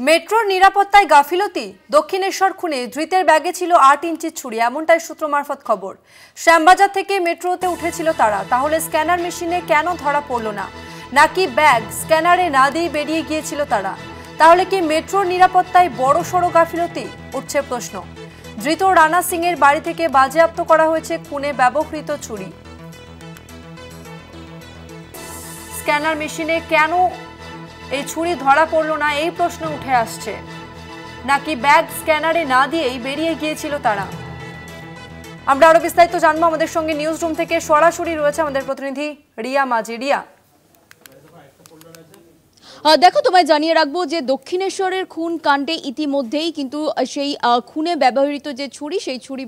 মেট্রোর নিরাপত্তায় গাফিলতি, দক্ষিণেশ্বর খুনে ধৃতের ব্যাগে ছিল ৮ ইঞ্চির ছুরি, এমনটাই সূত্র মারফত খবর। শ্যামবাজার থেকে মেট্রোতে উঠেছিল তারা, তাহলে স্ক্যানার মেশিনে কেন ধরা পড়ল না? নাকি ব্যাগ স্ক্যানারে না দিয়ে বেরিয়ে গিয়েছিল তারা? তাহলে কি মেট্রোর নিরাপত্তায় বড়সড় গাফিলতি? উঠছে প্রশ্ন। ধৃত রানা সিং এর বাড়ি থেকে বাজেয়াপ্ত করা হয়েছে খুনে ব্যবহৃত ছুরি। স্ক্যানার মেশিনে কেন এই ছুরি ধরা পড়লো না, এই প্রশ্ন উঠে আসছে। নাকি ব্যাগ স্ক্যানারে না দিয়েই বেরিয়ে গিয়েছিল তারা? আমরা আরো বিস্তারিত জানবো। আমাদের সঙ্গে নিউজ রুম থেকে সরাসরি রয়েছে আমাদের প্রতিনিধি রিয়া মাঝি। রিয়া, দেখো, তোমায় জানিয়ে রাখবো যে দক্ষিণেশ্বরের খুন কাণ্ডে ইতিমধ্যেই কিন্তু সেই খুনে ব্যবহৃত যে ছুরি, সেই ছুরি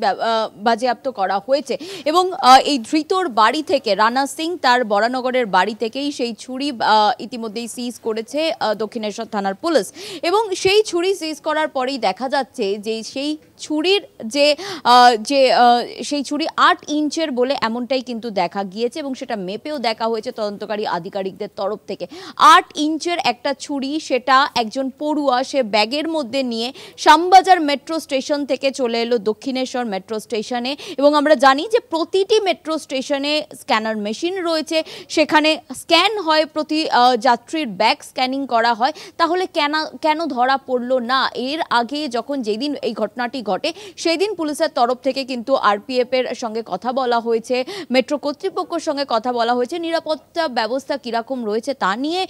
বাজেয়াপ্ত করা হয়েছে এবং এই ধৃতর বাড়ি থেকে, রানা সিং তার বরানগরের বাড়ি থেকেই সেই ছুরি ইতিমধ্যেই সিজ করেছে দক্ষিণেশ্বর থানার পুলিশ। এবং সেই ছুরি সিজ করার পরেই দেখা যাচ্ছে যে সেই ছুরির সেই ছুরি ৮ ইঞ্চের বলে এমনটাই কিন্তু দেখা গিয়েছে এবং সেটা মেপেও দেখা হয়েছে তদন্তকারী আধিকারিকদের তরফ থেকে। ৮ ইঞ্চের একটা ছুরি, সেটা একজন পড়ুয়া সে ব্যাগের মধ্যে নিয়ে শ্যামবাজার মেট্রো স্টেশন থেকে চলে এলো দক্ষিণেশ্বর মেট্রো স্টেশনে। এবং আমরা জানি যে প্রতিটি মেট্রো স্টেশনে স্ক্যানার মেশিন রয়েছে, সেখানে স্ক্যান হয়, প্রতি যাত্রীর ব্যাগ স্ক্যানিং করা হয়। তাহলে কেন ধরা পড়লো না? এর আগে যখন যেদিন এই ঘটনাটি ঘটে সেই দিন পুলিশের তরফ থেকে কিন্তু আরপিএফ এর সঙ্গে কথা বলা হয়েছে, মেট্রো কর্তৃপক্ষের সঙ্গে কথা বলা হয়েছে, নিরাপত্তা ব্যবস্থা কিরকম রয়েছে তা নিয়ে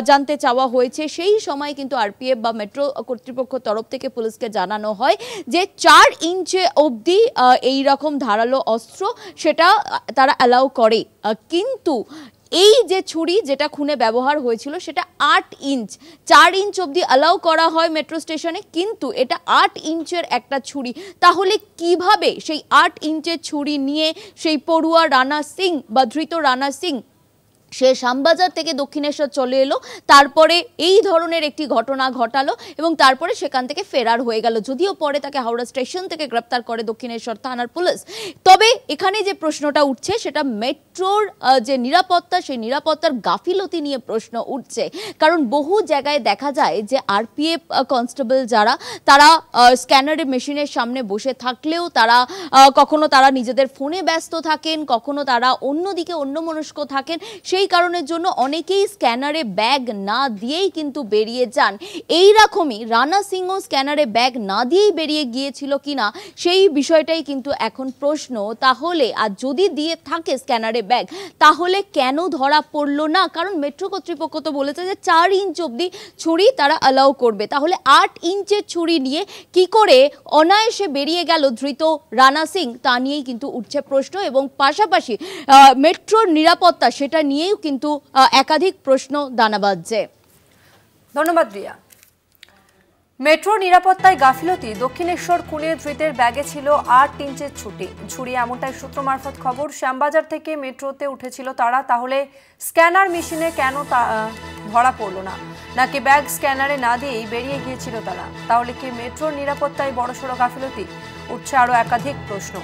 জানতে চাওয়া হয়েছে। সেই সময় কিন্তু আরপিএফ বা মেট্রো কর্তৃপক্ষের তরফ থেকে পুলিশকে জানানো হয় যে ৪ ইঞ্চে অবধি এই রকম ধারালো অস্ত্র সেটা তারা অ্যালাউ করে। কিন্তু এই যে ছুরি যেটা খুনে ব্যবহার হয়েছিল সেটা ৮ ইঞ্চ, ৪ ইঞ্চ অবধি অ্যালাউ করা হয় মেট্রো স্টেশনে, কিন্তু এটা ৮ ইঞ্চের একটা ছুরি। তাহলে কিভাবে সেই ৮ ইঞ্চের ছুরি নিয়ে সেই পড়ুয়া রানা সিং বা ধৃত রানা সিং সে শ্যামবাজার থেকে দক্ষিণেশ্বর চলে এলো, তারপরে এই ধরনের একটি ঘটনা ঘটালো এবং তারপরে সেখান থেকে ফেরার হয়ে গেল? যদিও পরে তাকে হাওড়া স্টেশন থেকে গ্রেপ্তার করে দক্ষিণেশ্বর থানার পুলিশ। তবে এখানে যে প্রশ্নটা উঠছে সেটা মেট্রোর যে নিরাপত্তা, সেই নিরাপত্তার গাফিলতি নিয়ে প্রশ্ন উঠছে। কারণ বহু জায়গায় দেখা যায় যে আরপিএফ কনস্টেবল যারা, তারা স্ক্যানারের মেশিনের সামনে বসে থাকলেও তারা কখনো তারা নিজেদের ফোনে ব্যস্ত থাকেন, কখনো তারা অন্যদিকে অন্যমনস্ক থাকেন। সেই কারণের জন্য অনেকেই স্ক্যানারে ব্যাগ না দিয়েই কিন্তু বেরিয়ে যান। এই রকমই রানা সিংও স্ক্যানারে ব্যাগ না দিয়েই বেরিয়ে গিয়েছিল কিনা সেই বিষয়টাই কিন্তু এখন প্রশ্ন। তাহলে আর যদি দিয়ে থাকে স্ক্যানারে ব্যাগ, তাহলে কেন ধরা পড়লো না? কারণ মেট্রো কর্তৃপক্ষ তো বলেছে যে ৪ ইঞ্চ অবধি ছুরি তারা অ্যালাউ করবে। তাহলে ৮ ইঞ্চের ছুরি নিয়ে কি করে অনায়াসে বেরিয়ে গেল ধৃত রানা সিং, তা নিয়েই কিন্তু উঠছে প্রশ্ন। এবং পাশাপাশি মেট্রোর নিরাপত্তা, সেটা নিয়ে কিন্তু একাধিক প্রশ্ন দানা বাঁধছে। ধন্যবাদ রিয়া। মেট্রো নিরাপত্তায় গাফিলতি, দক্ষিণেশ্বর খুনে ধৃতের ব্যাগে ছিল ৮ ইঞ্চের ছুরি, এমনটাই সূত্র মারফত খবর। শ্যামবাজার থেকে মেট্রোতে উঠেছিল তারা, তাহলে স্ক্যানার মেশিনে কেন ধরা পড়লো না? নাকি ব্যাগ স্ক্যানারে না দিয়েই বেরিয়ে গিয়েছিল তারা? তাহলে কি মেট্রোর নিরাপত্তায় বড়সড় গাফিলতি? উঠছে আরো একাধিক প্রশ্ন।